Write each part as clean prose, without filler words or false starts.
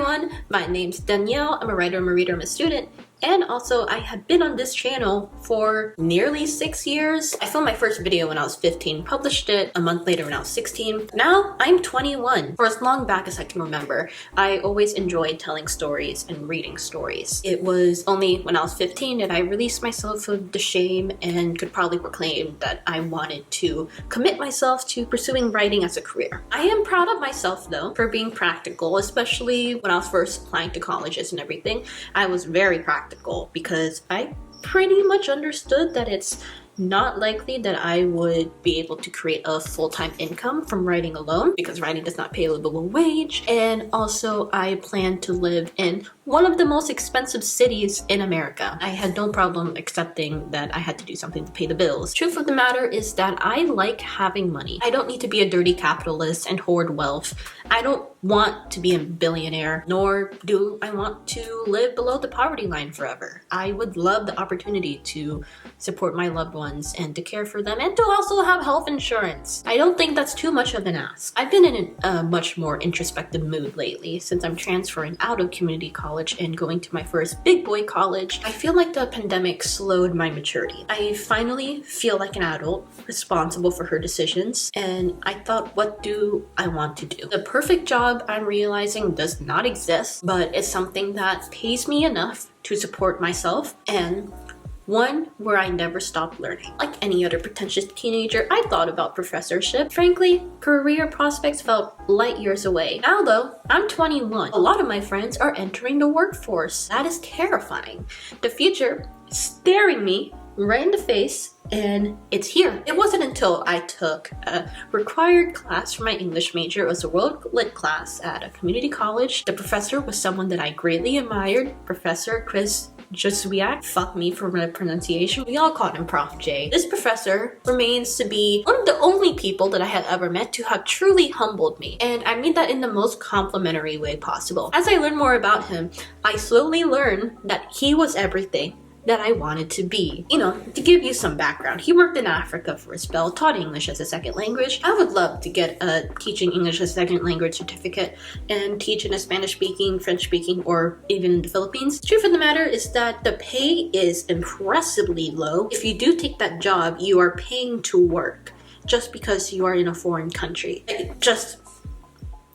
everyone, my name's Danielle. I'm a writer, I'm a reader, I'm a student, and also I have been on this channel for nearly 6 years. I filmed my first video when I was 15, published it a month later when I was 16. Now I'm 21. For as long back as I can remember, I always enjoyed telling stories and reading stories. It was only when I was 15 that I released myself of the shame and could probably proclaim that I wanted to commit myself to pursuing writing as a career. I am proud of myself though for being practical, especially when I was first applying to colleges and everything. I was very practical because I pretty much understood that it's not likely that I would be able to create a full-time income from writing alone because writing does not pay a livable wage. And also I plan to live in one of the most expensive cities in America. I had no problem accepting that I had to do something to pay the bills. Truth of the matter is that I like having money. I don't need to be a dirty capitalist and hoard wealth. I don't want to be a billionaire, nor do I want to live below the poverty line forever. I would love the opportunity to support my loved ones and to care for them and to also have health insurance. I don't think that's too much of an ask. I've been in a much more introspective mood lately since I'm transferring out of community college and going to my first big boy college. I feel like the pandemic slowed my maturity. I finally feel like an adult responsible for her decisions, and I thought, what do I want to do? The perfect job, I'm realizing, does not exist, but it's something that pays me enough to support myself and one where I never stop learning. Like any other pretentious teenager, I thought about professorship. Frankly, career prospects felt light years away. Now though, I'm 21. A lot of my friends are entering the workforce. That is terrifying. The future is staring me right in the face, and it's here. It wasn't until I took a required class for my English major. It was a World Lit class at a community college. The professor was someone that I greatly admired, Professor Chris Josuiak. Fuck me for my pronunciation. We all called him Prof. J. This professor remains to be one of the only people that I had ever met to have truly humbled me. And I mean that in the most complimentary way possible. As I learned more about him, I slowly learned that he was everything that I wanted to be. You know, to give you some background, he worked in Africa for a spell, taught English as a second language. I would love to get a teaching English as a second language certificate and teach in a Spanish speaking, French speaking, or even in the Philippines. The truth of the matter is that the pay is impressively low. If you do take that job, you are paying to work just because you are in a foreign country.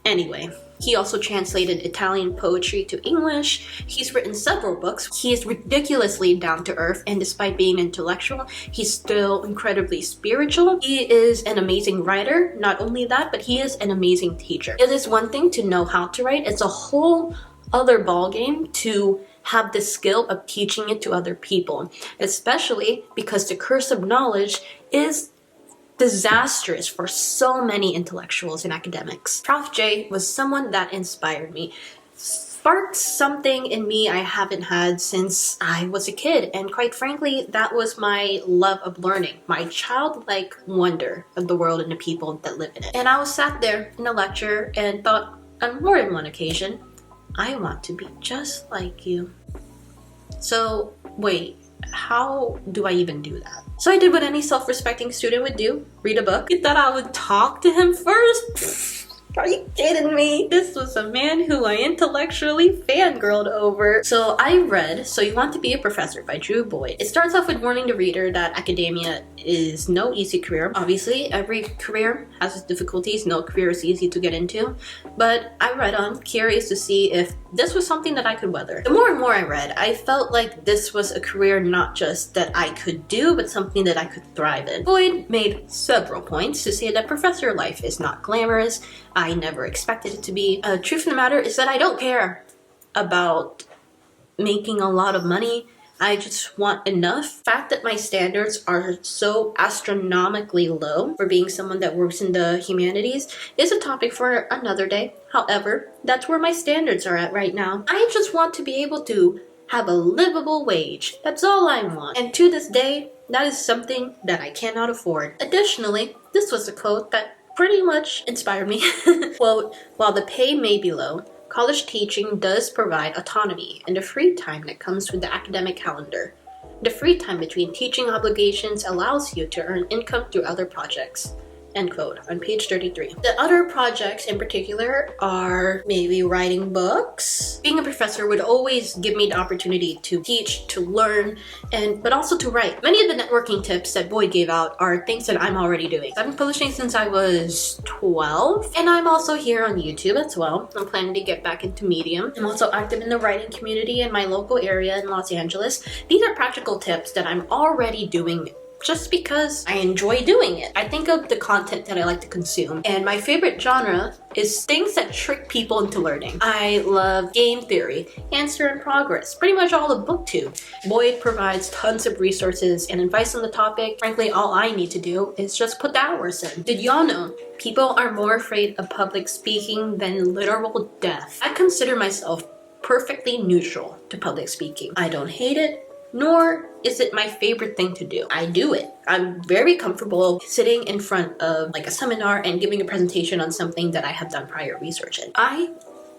Anyway. He also translated Italian poetry to English. He's written several books. He is ridiculously down to earth, and despite being intellectual, he's still incredibly spiritual. He is an amazing writer. Not only that, but he is an amazing teacher. It is one thing to know how to write. It's a whole other ballgame to have the skill of teaching it to other people, especially because the curse of knowledge is disastrous for so many intellectuals and academics. Prof. J was someone that inspired me, sparked something in me I haven't had since I was a kid, and quite frankly, that was my love of learning, my childlike wonder of the world and the people that live in it. And I was sat there in a lecture and thought on more than one occasion, I want to be just like you. So wait, how do I even do that? So I did what any self-respecting student would do, read a book. You thought I would talk to him first? Are you kidding me? This was a man who I intellectually fangirled over. So I read So You Want to Be a Professor by Drew Boyd. It starts off with warning the reader that academia is no easy career. Obviously, every career has its difficulties. No career is easy to get into. But I read on, curious to see if this was something that I could weather. The more and more I read, I felt like this was a career not just that I could do, but something that I could thrive in. Boyd made several points to say that professor life is not glamorous. I never expected it to be. Truth of the matter is that I don't care about making a lot of money. I just want enough. The fact that my standards are so astronomically low for being someone that works in the humanities is a topic for another day. However, that's where my standards are at right now. I just want to be able to have a livable wage. That's all I want. And to this day, that is something that I cannot afford. Additionally, this was a quote that pretty much inspired me. Quote, while the pay may be low, college teaching does provide autonomy and the free time that comes with the academic calendar. The free time between teaching obligations allows you to earn income through other projects. end quote, on page 33. The other projects in particular are maybe writing books. Being a professor would always give me the opportunity to teach, to learn, but also to write. Many of the networking tips that Boyd gave out are things that I'm already doing. I've been publishing since I was 12, and I'm also here on YouTube as well. I'm planning to get back into Medium. I'm also active in the writing community in my local area in Los Angeles. These are practical tips that I'm already doing just because I enjoy doing it. I think of the content that I like to consume, and my favorite genre is things that trick people into learning. I love game theory, answer and progress, pretty much all of BookTube. Boyd provides tons of resources and advice on the topic. Frankly, all I need to do is just put the hours in. Did y'all know people are more afraid of public speaking than literal death? I consider myself perfectly neutral to public speaking. I don't hate it, nor is it my favorite thing to do. I do it. I'm very comfortable sitting in front of like a seminar and giving a presentation on something that I have done prior research in. I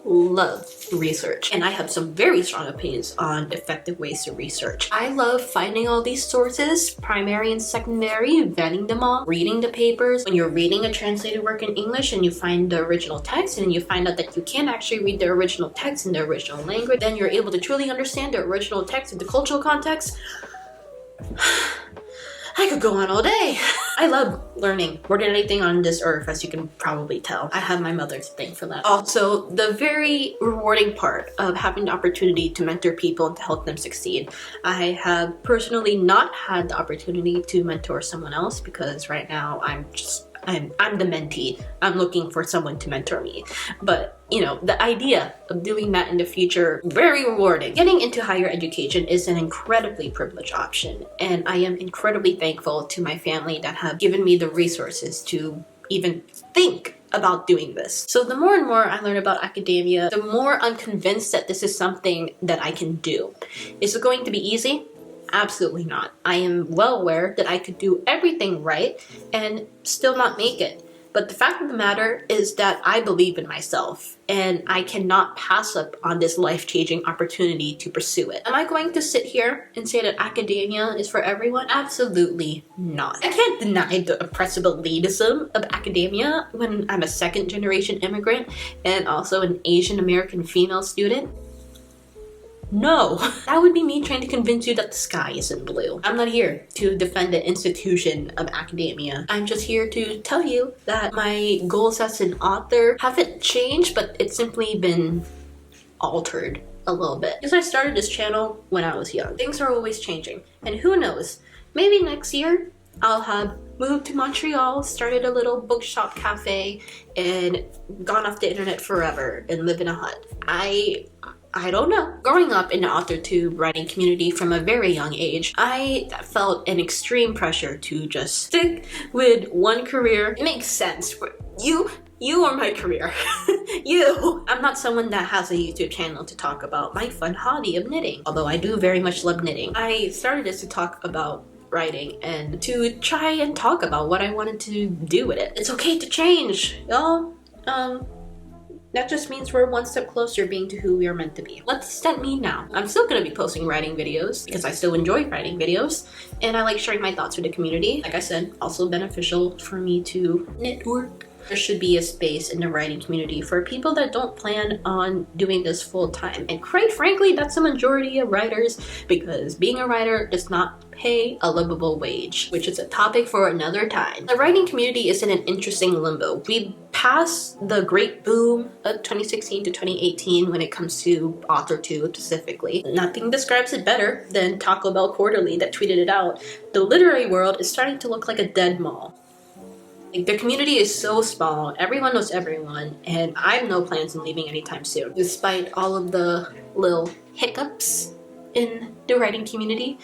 love research, and I have some very strong opinions on effective ways to research. I love finding all these sources, primary and secondary, vetting them all, reading the papers. When you're reading a translated work in English and you find the original text and you find out that you can't actually read the original text in the original language, then you're able to truly understand the original text in the cultural context. I could go on all day. I love learning more than anything on this earth, as you can probably tell. I have my mother to thank for that. Also, the very rewarding part of having the opportunity to mentor people and to help them succeed. I have personally not had the opportunity to mentor someone else because right now I'm the mentee. I'm looking for someone to mentor me. But, you know, the idea of doing that in the future, very rewarding. Getting into higher education is an incredibly privileged option, and I am incredibly thankful to my family that have given me the resources to even think about doing this. So the more and more I learn about academia, the more I'm convinced that this is something that I can do. Is it going to be easy? Absolutely not. I am well aware that I could do everything right and still not make it. But the fact of the matter is that I believe in myself, and I cannot pass up on this life-changing opportunity to pursue it. Am I going to sit here and say that academia is for everyone? Absolutely not. I can't deny the oppressive elitism of academia when I'm a second-generation immigrant and also an Asian American female student. No, that would be me trying to convince you that the sky isn't blue. I'm not here to defend the institution of academia. I'm just here to tell you that my goals as an author haven't changed, but it's simply been altered a little bit. Because I started this channel when I was young. Things are always changing. And who knows, maybe next year I'll have moved to Montreal, started a little bookshop cafe, and gone off the internet forever and live in a hut. I don't know. Growing up in the AuthorTube writing community from a very young age, I felt an extreme pressure to just stick with one career. It makes sense. You are my career. You. I'm not someone that has a YouTube channel to talk about my fun hobby of knitting, although I do very much love knitting. I started this to talk about writing and to try and talk about what I wanted to do with it. It's okay to change, y'all. That just means we're one step closer being to who we are meant to be. What does that mean now? I'm still gonna be posting writing videos because I still enjoy writing videos and I like sharing my thoughts with the community. Like I said, also beneficial for me to network. There should be a space in the writing community for people that don't plan on doing this full time. And quite frankly, that's the majority of writers, because being a writer does not pay a livable wage, which is a topic for another time. The writing community is in an interesting limbo. We passed the great boom of 2016 to 2018 when it comes to AuthorTube specifically. Nothing describes it better than Taco Bell Quarterly that tweeted it out. The literary world is starting to look like a dead mall. The community is so small, everyone knows everyone, and I have no plans on leaving anytime soon. Despite all of the little hiccups in the writing community,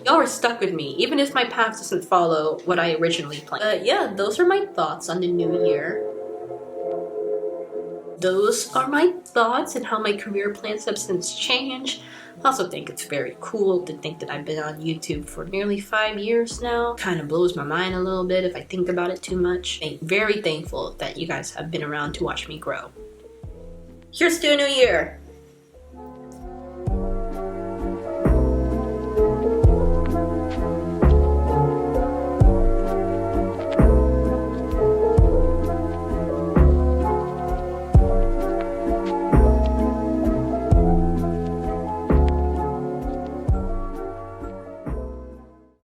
y'all are stuck with me, even if my path doesn't follow what I originally planned. Yeah, those are my thoughts on the new year. Those are my thoughts and how my career plans have since changed. I also think it's very cool to think that I've been on YouTube for nearly 5 years now. Kind of blows my mind a little bit if I think about it too much. I'm very thankful that you guys have been around to watch me grow. Here's to a new year!